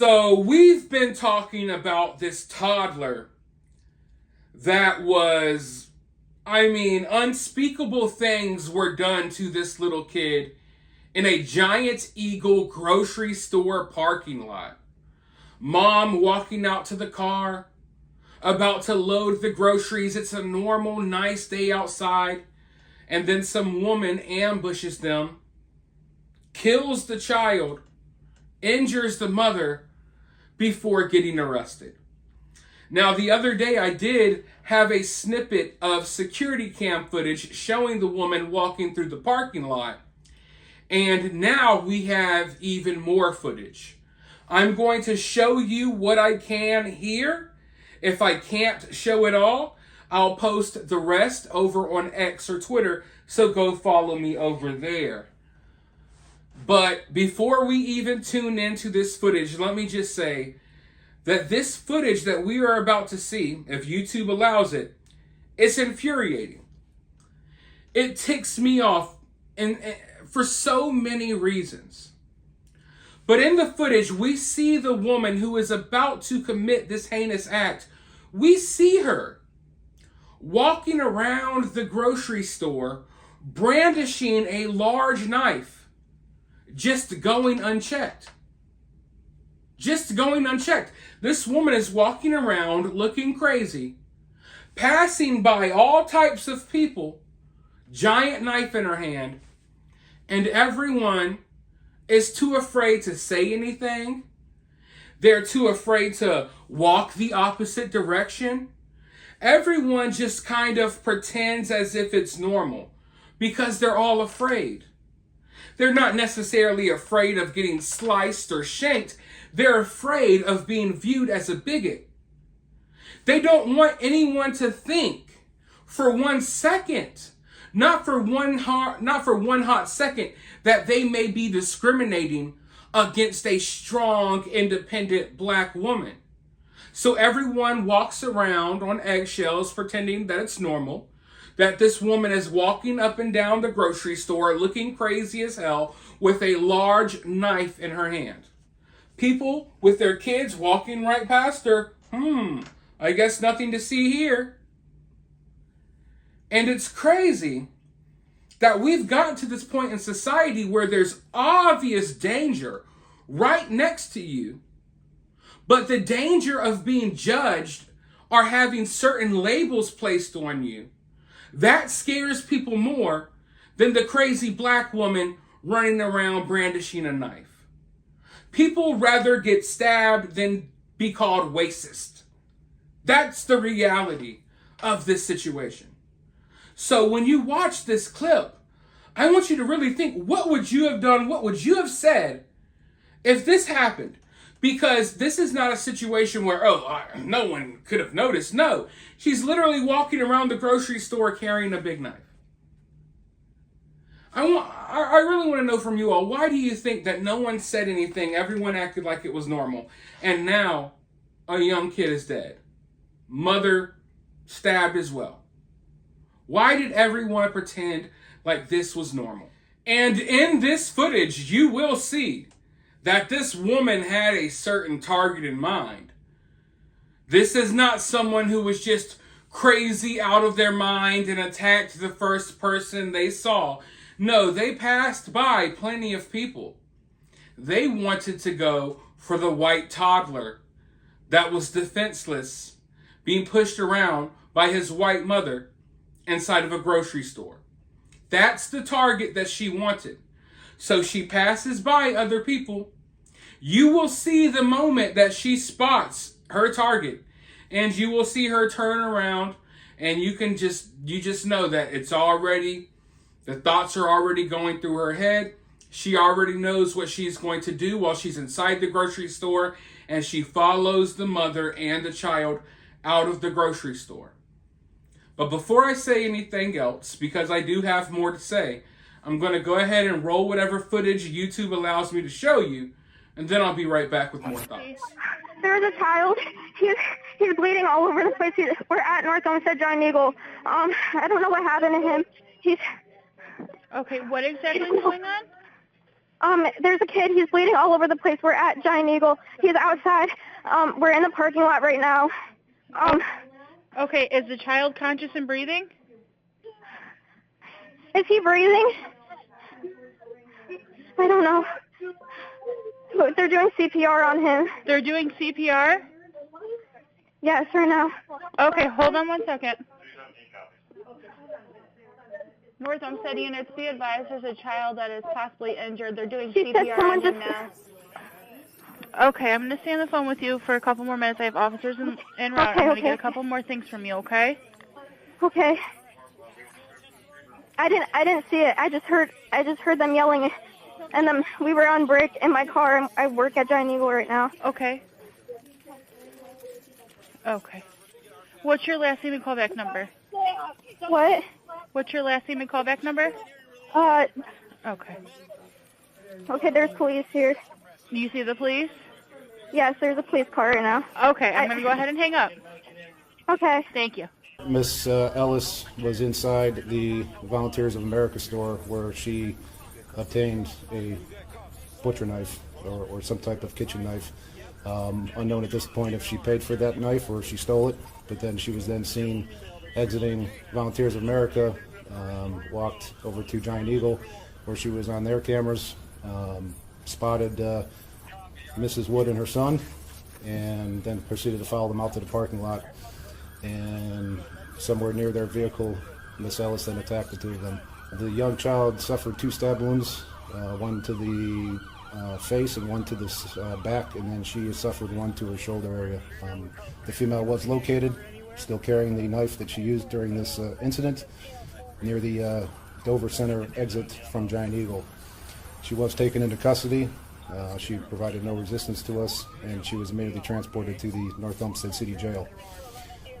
So we've been talking about this toddler that was, unspeakable things were done to this little kid in a Giant Eagle grocery store parking lot. Mom walking out to the car, about to load the groceries. It's a normal, nice day outside. And then some woman ambushes them, kills the child, injures the mother before getting arrested. Now, the other day I did have a snippet of security cam footage showing the woman walking through the parking lot. And now we have even more footage. I'm going to show you what I can here. If I can't show it all, I'll post the rest over on X or Twitter, so go follow me over there. But before we even tune into this footage, let me just say that this footage that we are about to see, if YouTube allows it, it's infuriating. It ticks me off and for so many reasons. But in the footage, we see the woman who is about to commit this heinous act. We see her walking around the grocery store, brandishing a large knife, just going unchecked. Just going unchecked. This woman is walking around looking crazy, passing by all types of people, giant knife in her hand, and everyone is too afraid to say anything. They're too afraid to walk the opposite direction. Everyone just kind of pretends as if it's normal because they're all afraid. They're not necessarily afraid of getting sliced or shanked. They're afraid of being viewed as a bigot. They don't want anyone to think for 1 second, not for one hot second, that they may be discriminating against a strong, independent black woman. So everyone walks around on eggshells pretending that it's normal, that this woman is walking up and down the grocery store looking crazy as hell with a large knife in her hand. People with their kids walking right past her. I guess nothing to see here. And it's crazy that we've gotten to this point in society where there's obvious danger right next to you, but the danger of being judged or having certain labels placed on you, that scares people more than the crazy black woman running around brandishing a knife. People rather get stabbed than be called racist. That's the reality of this situation. So when you watch this clip, I want you to really think, what would you have done? What would you have said if this happened? Because this is not a situation where, no one could have noticed. No, she's literally walking around the grocery store carrying a big knife. I really want to know from you all, why do you think that no one said anything, everyone acted like it was normal, and now a young kid is dead? Mother stabbed as well. Why did everyone pretend like this was normal? And in this footage, you will see that this woman had a certain target in mind. This is not someone who was just crazy out of their mind and attacked the first person they saw. No, they passed by plenty of people. They wanted to go for the white toddler that was defenseless, being pushed around by his white mother inside of a grocery store. That's the target that she wanted. So she passes by other people. You will see the moment that she spots her target, and you will see her turn around, and you just know that it's already, the thoughts are already going through her head. She already knows what she's going to do while she's inside the grocery store, and she follows the mother and the child out of the grocery store. But before I say anything else, because I do have more to say, I'm going to go ahead and roll whatever footage YouTube allows me to show you, and then I'll be right back with more thoughts. There's a child. He's bleeding all over the place. We're at North Olmsted Giant Eagle. I don't know what happened to him. Okay, what exactly is going on? There's a kid. He's bleeding all over the place. We're at Giant Eagle. He's outside. We're in the parking lot right now. Okay, is the child conscious and breathing? Is he breathing? I don't know. But they're doing CPR on him. They're doing CPR? Yes, right now. Okay, hold on 1 second. North Olmsted units, be advised there's a child that is possibly injured. They're doing She said CPR someone on him just- now. Okay, I'm going to stay on the phone with you for a couple more minutes. I have officers en route. Okay, I'm going to okay. get a couple more things from you, okay? Okay. I didn't see it. I just heard them yelling, and then we were on break in my car. And I work at Giant Eagle right now. Okay. Okay. What's your last name and callback number? What? What's your last name and callback number? Okay. Okay. There's police here. You see the police? Yes, there's a police car right now. Okay, I'm going to go ahead and hang up. Okay. Thank you. Miss Ellis was inside the Volunteers of America store where she obtained a butcher knife or some type of kitchen knife. Unknown at this point if she paid for that knife or if she stole it, but then she was then seen exiting Volunteers of America, walked over to Giant Eagle where she was on their cameras, spotted Mrs. Wood and her son, and then proceeded to follow them out to the parking lot. And somewhere near their vehicle, Miss Ellis then attacked the two of them. The young child suffered 2 stab wounds, one to the face and one to the back, and then she suffered one to her shoulder area. The female was located, still carrying the knife that she used during this incident, near the Dover Center exit from Giant Eagle. She was taken into custody. She provided no resistance to us, and she was immediately transported to the North Olmsted City Jail.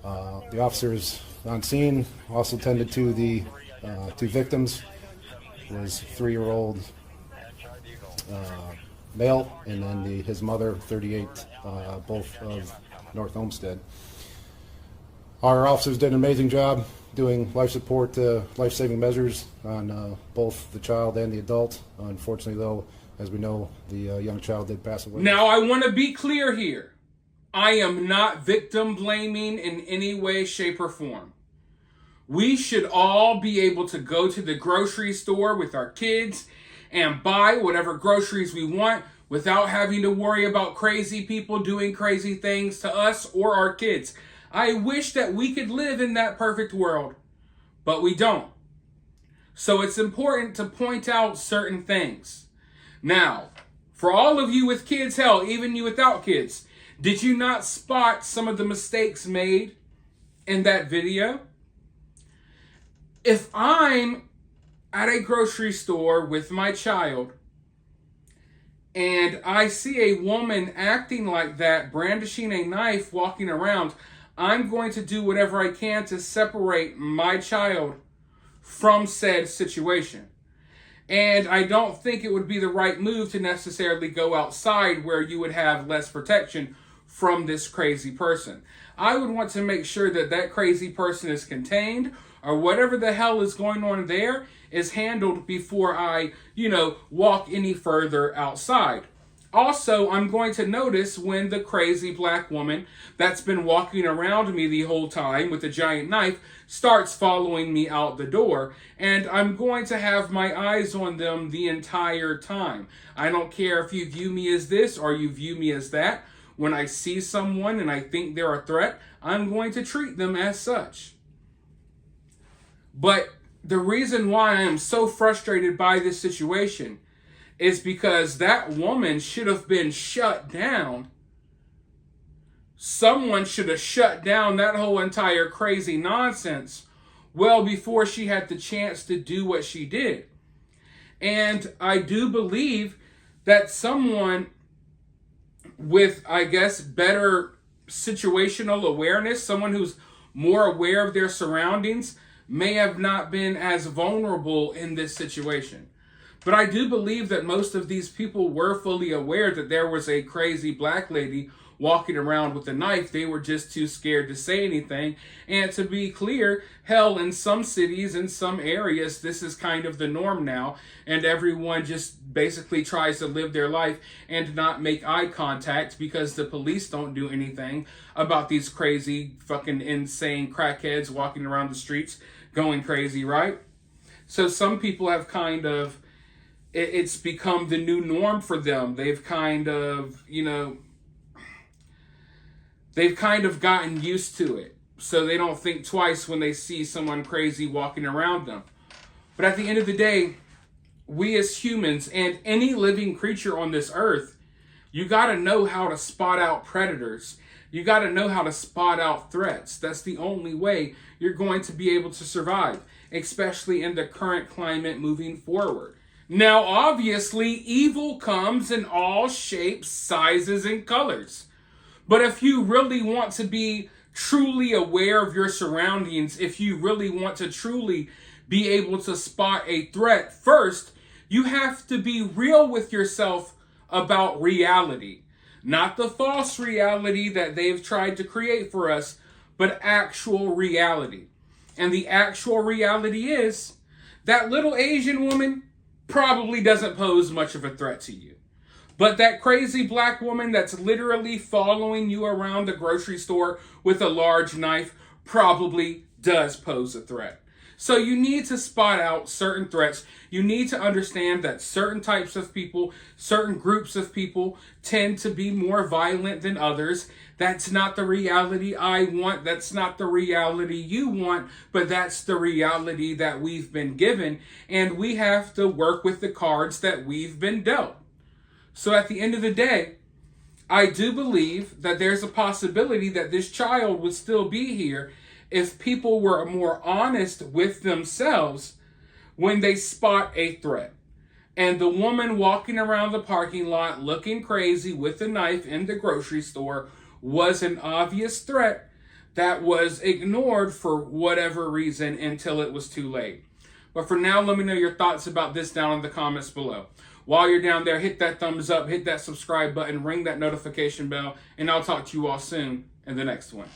The officers on scene also tended to the 2 victims. It was 3-year-old male, and then his mother, 38, both of North Olmsted. Our officers did an amazing job doing life support, life-saving measures on both the child and the adult. Unfortunately, though, as we know, the young child did pass away. Now, I want to be clear here. I am not victim blaming in any way, shape, or form. We should all be able to go to the grocery store with our kids and buy whatever groceries we want without having to worry about crazy people doing crazy things to us or our kids. I wish that we could live in that perfect world, but we don't. So it's important to point out certain things. Now, for all of you with kids, hell, even you without kids, did you not spot some of the mistakes made in that video? If I'm at a grocery store with my child and I see a woman acting like that, brandishing a knife, walking around, I'm going to do whatever I can to separate my child from said situation. And I don't think it would be the right move to necessarily go outside where you would have less protection from this crazy person. I would want to make sure that that crazy person is contained, or whatever the hell is going on there is handled before I, walk any further outside. Also, I'm going to notice when the crazy black woman that's been walking around me the whole time with a giant knife starts following me out the door, and I'm going to have my eyes on them the entire time. I don't care if you view me as this or you view me as that. When I see someone and I think they're a threat, I'm going to treat them as such. But the reason why I am so frustrated by this situation is because that woman should have been shut down. Someone should have shut down that whole entire crazy nonsense well before she had the chance to do what she did. And I do believe that someone with, I guess, better situational awareness, someone who's more aware of their surroundings, may have not been as vulnerable in this situation. But I do believe that most of these people were fully aware that there was a crazy black lady walking around with a knife. They were just too scared to say anything. And to be clear, hell, in some cities, in some areas, this is kind of the norm now. And everyone just basically tries to live their life and not make eye contact because the police don't do anything about these crazy, fucking insane crackheads walking around the streets going crazy, right? So some people have kind of, it's become the new norm for them. They've kind of, they've kind of gotten used to it. So they don't think twice when they see someone crazy walking around them. But at the end of the day, we as humans and any living creature on this earth, you got to know how to spot out predators. You got to know how to spot out threats. That's the only way you're going to be able to survive, especially in the current climate moving forward. Now, obviously, evil comes in all shapes, sizes, and colors. But if you really want to be truly aware of your surroundings, if you really want to truly be able to spot a threat, first, you have to be real with yourself about reality. Not the false reality that they've tried to create for us, but actual reality. And the actual reality is that little Asian woman probably doesn't pose much of a threat to you. But that crazy black woman that's literally following you around the grocery store with a large knife probably does pose a threat. So you need to spot out certain threats. You need to understand that certain types of people, certain groups of people tend to be more violent than others. That's not the reality I want. That's not the reality you want, but that's the reality that we've been given. And we have to work with the cards that we've been dealt. So at the end of the day, I do believe that there's a possibility that this child would still be here if people were more honest with themselves when they spot a threat. And the woman walking around the parking lot looking crazy with a knife in the grocery store was an obvious threat that was ignored for whatever reason until it was too late. But for now, let me know your thoughts about this down in the comments below. While you're down there, hit that thumbs up, hit that subscribe button, ring that notification bell, and I'll talk to you all soon in the next one.